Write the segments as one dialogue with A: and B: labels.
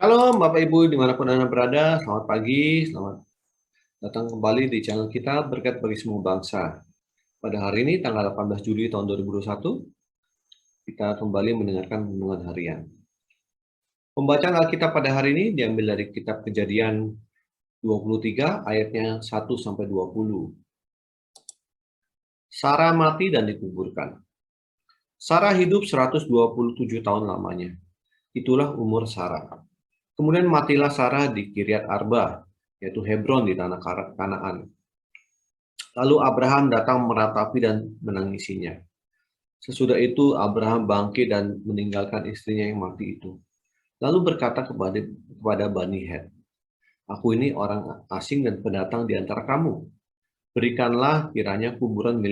A: Halo Bapak Ibu dimanapun Anda berada, selamat pagi, selamat datang kembali di channel kita Berkat Bagi Semua Bangsa. Pada hari ini tanggal 18 Juli tahun 2021, kita kembali mendengarkan renungan harian. Pembacaan Alkitab pada hari ini diambil dari kitab Kejadian 23 ayatnya 1-20. Sarah mati dan dikuburkan. Sarah hidup 127 tahun lamanya. Itulah umur Sarah. Kemudian matilah Sarah di Kiryat Arba, yaitu Hebron di tanah Kanaan. Lalu Abraham datang meratapi dan menangisinya. Sesudah itu Abraham bangkit dan meninggalkan istrinya yang mati itu. Lalu berkata kepada Bani Het, "Aku ini orang asing dan pendatang di antara kamu. Berikanlah kiranya kuburan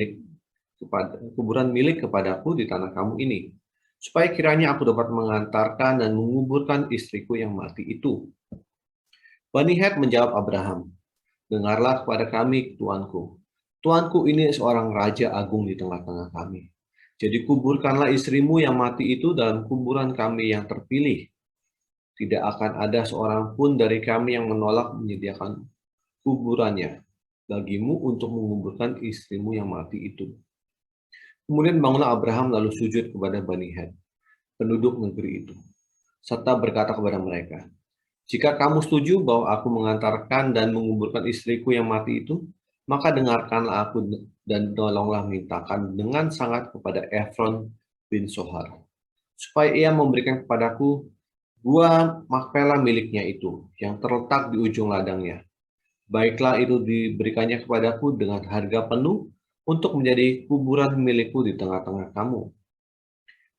A: milik kepadaku di tanah kamu ini, supaya kiranya aku dapat mengantarkan dan menguburkan istriku yang mati itu." Bani Het menjawab Abraham, "Dengarlah kepada kami, tuanku. Tuanku ini seorang raja agung di tengah-tengah kami. Jadi kuburkanlah istrimu yang mati itu dalam kuburan kami yang terpilih. Tidak akan ada seorang pun dari kami yang menolak menyediakan kuburannya bagimu untuk menguburkan istrimu yang mati itu." Kemudian bangunlah Abraham lalu sujud kepada Bani Het, penduduk negeri itu, serta berkata kepada mereka, "Jika kamu setuju bahwa aku mengantarkan dan menguburkan istriku yang mati itu, maka dengarkanlah aku dan tolonglah mintakan dengan sangat kepada Efron bin Sohar, supaya ia memberikan kepadaku gua Makpela miliknya itu, yang terletak di ujung ladangnya. Baiklah itu diberikannya kepadaku dengan harga penuh untuk menjadi kuburan milikku di tengah-tengah kamu."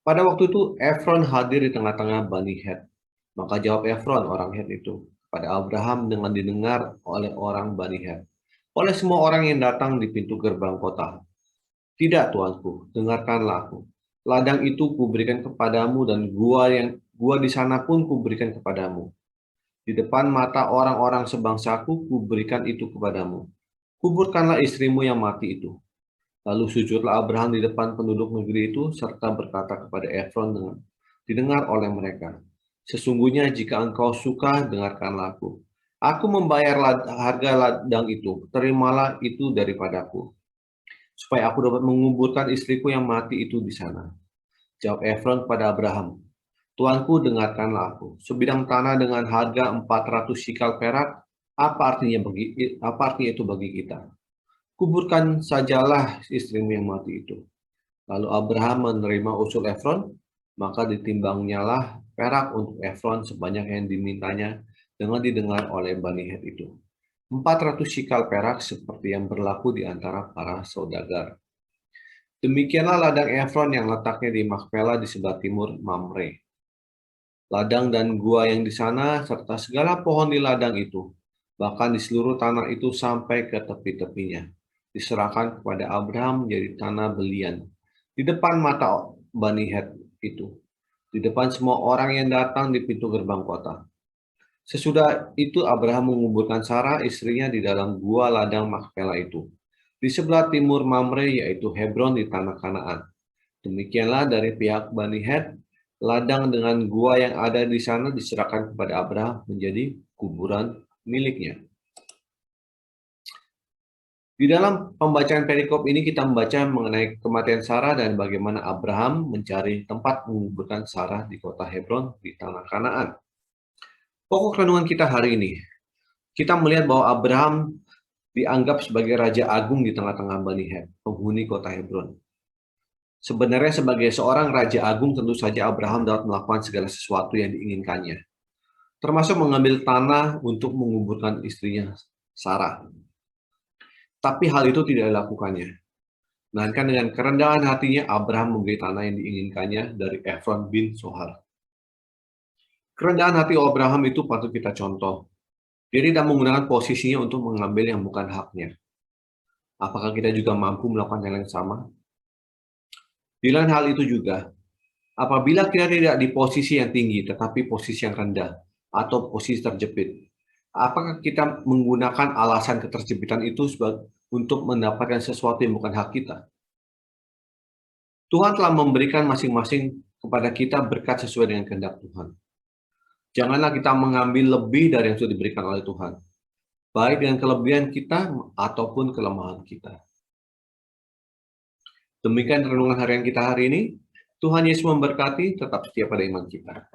A: Pada waktu itu Efron hadir di tengah-tengah Bani Het. Maka jawab Efron orang Het itu kepada Abraham dengan didengar oleh orang Bani Het, oleh semua orang yang datang di pintu gerbang kota. "Tidak, tuanku, dengarkanlah aku. Ladang itu kuberikan kepadamu dan gua di sana pun kuberikan kepadamu. Di depan mata orang-orang sebangsaku kuberikan itu kepadamu. Kuburkanlah istrimu yang mati itu." Lalu sujudlah Abraham di depan penduduk negeri itu serta berkata kepada Efron dengan didengar oleh mereka, "Sesungguhnya jika engkau suka, dengarkanlah aku. Aku membayar harga ladang itu, terimalah itu daripadaku, supaya aku dapat menguburkan istriku yang mati itu di sana." Jawab Efron kepada Abraham, "Tuanku, dengarkanlah aku. Sebidang tanah dengan harga 400 shikal perak, apa artinya itu bagi kita? Kuburkan sajalah istrimu yang mati itu." Lalu Abraham menerima usul Efron, maka ditimbangnyalah perak untuk Efron sebanyak yang dimintanya dengan didengar oleh Bani Het itu. 400 shikal perak seperti yang berlaku di antara para saudagar. Demikianlah ladang Efron yang letaknya di Makpela di sebelah timur Mamre. Ladang dan gua yang di sana serta segala pohon di ladang itu, bahkan di seluruh tanah itu sampai ke tepi-tepinya, diserahkan kepada Abraham menjadi tanah belian di depan mata Bani Het itu, di depan semua orang yang datang di pintu gerbang kota. Sesudah itu Abraham menguburkan Sarah istrinya di dalam gua ladang Makpela itu, di sebelah timur Mamre, yaitu Hebron di tanah Kanaan. Demikianlah dari pihak Bani Het, ladang dengan gua yang ada di sana diserahkan kepada Abraham menjadi kuburan miliknya. Di dalam pembacaan perikop ini kita membaca mengenai kematian Sarah dan bagaimana Abraham mencari tempat menguburkan Sarah di kota Hebron di tanah Kanaan. Pokok renungan kita hari ini, kita melihat bahwa Abraham dianggap sebagai raja agung di tengah-tengah Bani Het, penghuni kota Hebron. Sebenarnya sebagai seorang raja agung tentu saja Abraham dapat melakukan segala sesuatu yang diinginkannya, termasuk mengambil tanah untuk menguburkan istrinya Sarah. Tapi hal itu tidak dilakukannya. Melainkan dengan kerendahan hatinya Abraham memberi tanah yang diinginkannya dari Efron bin Sohar. Kerendahan hati Abraham itu patut kita contoh. Dia tidak menggunakan posisinya untuk mengambil yang bukan haknya. Apakah kita juga mampu melakukan hal yang sama? Di lain hal itu juga, apabila kita tidak di posisi yang tinggi, tetapi posisi yang rendah, atau posisi terjepit, apakah kita menggunakan alasan keterjepitan itu untuk mendapatkan sesuatu yang bukan hak kita? Tuhan telah memberikan masing-masing kepada kita berkat sesuai dengan kehendak Tuhan. Janganlah kita mengambil lebih dari yang sudah diberikan oleh Tuhan, baik dengan kelebihan kita ataupun kelemahan kita. Demikian renungan harian kita hari ini. Tuhan Yesus memberkati, tetap setia pada iman kita.